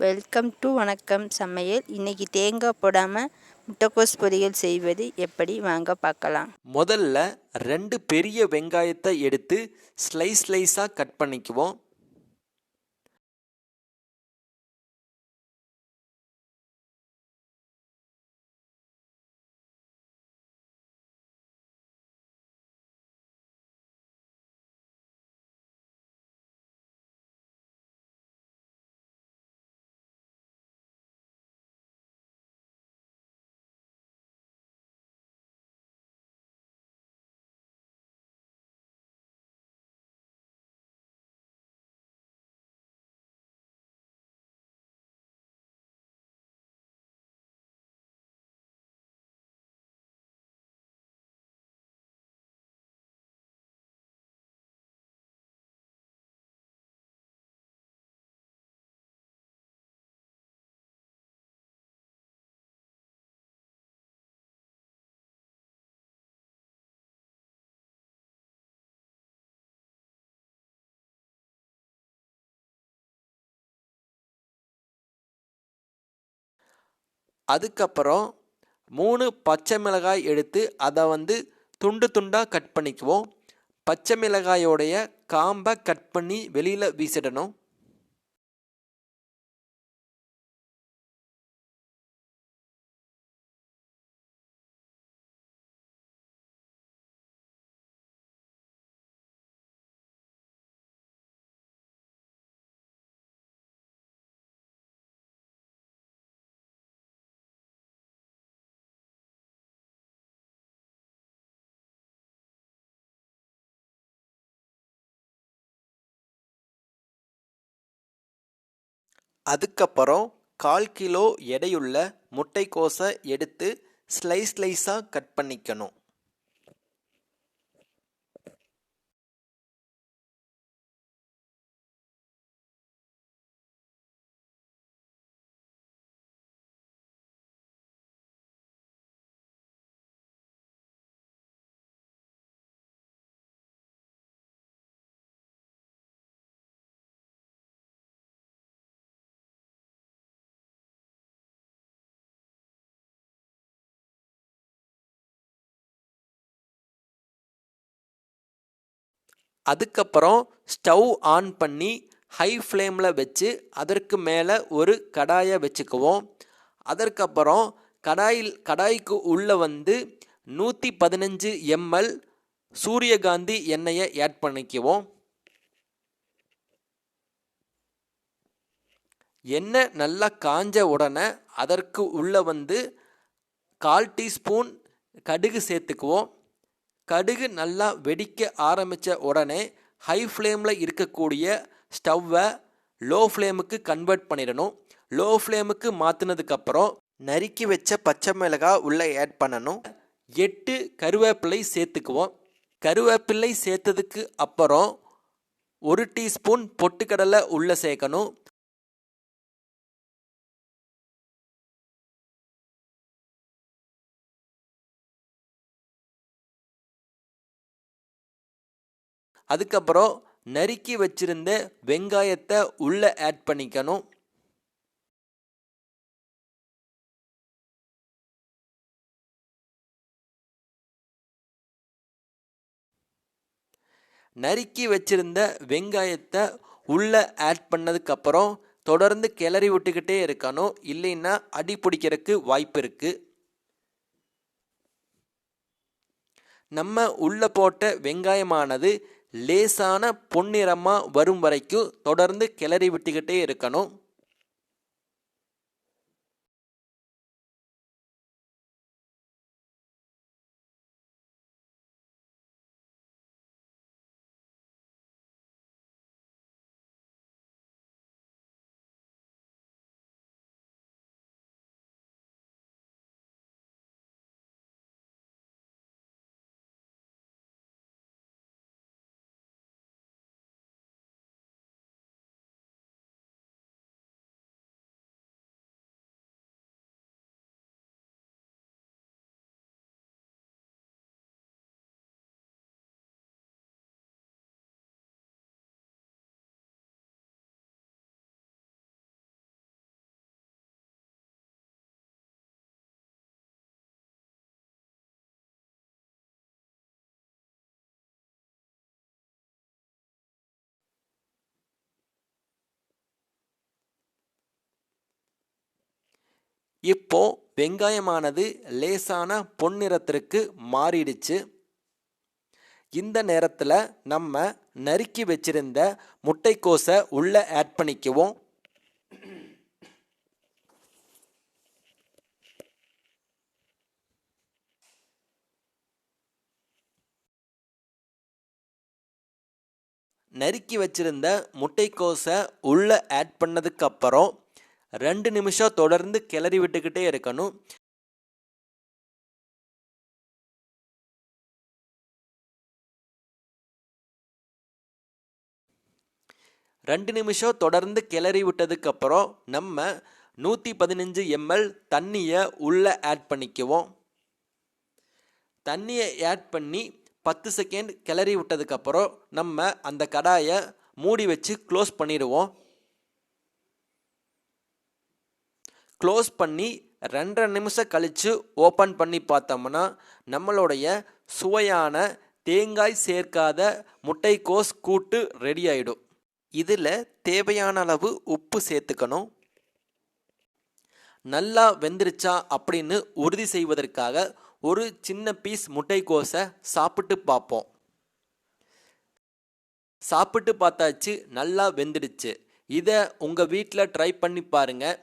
Welcome to வணக்கம் சமையல். இன்னைக்கு தேங்காய் போடாமல் முட்டைக்கோஸ் பொரியல் செய்வது எப்படி வாங்க பார்க்கலாம். முதல்ல 2 பெரிய வெங்காயத்தை எடுத்து ஸ்லைஸாக கட் பண்ணிக்குவோம். அதுக்கப்புறம் 3 பச்சை மிளகாய் எடுத்து அதை துண்டு துண்டாக கட் பண்ணிக்குவோம். பச்சை மிளகாயோடைய காம்பை கட் பண்ணி வெளியில் வீசிடணும். அதுக்கப்புறம் 1/4 கிலோ எடையுள்ள முட்டைக்கோஸை எடுத்து ஸ்லைஸாக கட் பண்ணிக்கணும். அதுக்கப்புறம் ஸ்டவ் ஆன் பண்ணி ஹை ஃப்ளேமில் வச்சு அதற்கு மேலே ஒரு கடாயை வச்சுக்குவோம். அதற்கப்புறம் கடாய்க்கு உள்ளே 115 ml சூரியகாந்தி எண்ணெயை ஆட் பண்ணிக்குவோம். எண்ணெய் நல்லா காஞ்ச உடனே அதற்கு உள்ளே 1/4 டீஸ்பூன் கடுகு சேர்த்துக்குவோம். கடுகு நல்லா வெடிக்க ஆரம்பித்த உடனே ஹை ஃப்ளேமில் இருக்கக்கூடிய ஸ்டவ்வை லோ ஃப்ளேமுக்கு கன்வெர்ட் பண்ணிடணும். லோ ஃப்ளேமுக்கு மாற்றினதுக்கப்புறம் நறுக்கி வச்ச பச்சை மிளகாய் உள்ளே ஆட் பண்ணணும். 8 கருவேப்பிலை சேர்த்துக்குவோம். கருவேப்பிலை சேர்த்ததுக்கு அப்புறம் 1 டீஸ்பூன் பொட்டுக்கடலை உள்ளே சேர்க்கணும். அதுக்கப்புறம் நறுக்கி வச்சிருந்த வெங்காயத்தை உள்ளே ஆட் பண்ணிக்கணும். நறுக்கி வச்சிருந்த வெங்காயத்தை உள்ளே ஆட் பண்ணதுக்கப்புறம் தொடர்ந்து கிளறி விட்டுக்கிட்டே இருக்கணும். இல்லைன்னா அடி பிடிக்கிறதுக்கு வாய்ப்பு இருக்குது. நம்ம உள்ளே போட்ட வெங்காயமானது லேசான பொன்னிறமாக வரும் வரைக்கும் தொடர்ந்து கிளறி விட்டுக்கிட்டே இருக்கணும். இப்போ வெங்காயமானது லேசான பொன்னிறத்திற்கு மாறிடுச்சு. இந்த நேரத்தில் நம்ம நறுக்கி வச்சிருந்த முட்டைக்கோஸை உள்ளே ஆட் பண்ணிக்குவோம். நறுக்கி வச்சிருந்த முட்டைக்கோஸை உள்ளே ஆட் பண்ணதுக்கு அப்புறம் 2 நிமிஷம் தொடர்ந்து கிளறி விட்டுக்கிட்டே இருக்கணும். ரெண்டு நிமிஷம் தொடர்ந்து கிளறி விட்டதுக்கப்புறம் நம்ம 115 ml தண்ணியை உள்ளே ஆட் பண்ணிக்குவோம். தண்ணியை ஆட் பண்ணி 10 செகண்ட் கிளறி விட்டதுக்கப்புறம் நம்ம அந்த கடாயை மூடி வச்சு க்ளோஸ் பண்ணிடுவோம். க்ளோஸ் பண்ணி 2.5 நிமிஷம் கழித்து ஓப்பன் பண்ணி பார்த்தோம்னா நம்மளுடைய சுவையான தேங்காய் சேர்க்காத முட்டைக்கோஸ் கூட்டு ரெடி ஆகிடும். இதில் தேவையான அளவு உப்பு சேர்த்துக்கணும். நல்லா வெந்துருச்சா அப்படின்னு உறுதி செய்வதற்காக ஒரு சின்ன பீஸ் முட்டைக்கோஸை சாப்பிட்டு பார்ப்போம். சாப்பிட்டு பார்த்தாச்சு, நல்லா வெந்துடுச்சு. இதை உங்கள் வீட்டில் ட்ரை பண்ணி பாருங்கள்.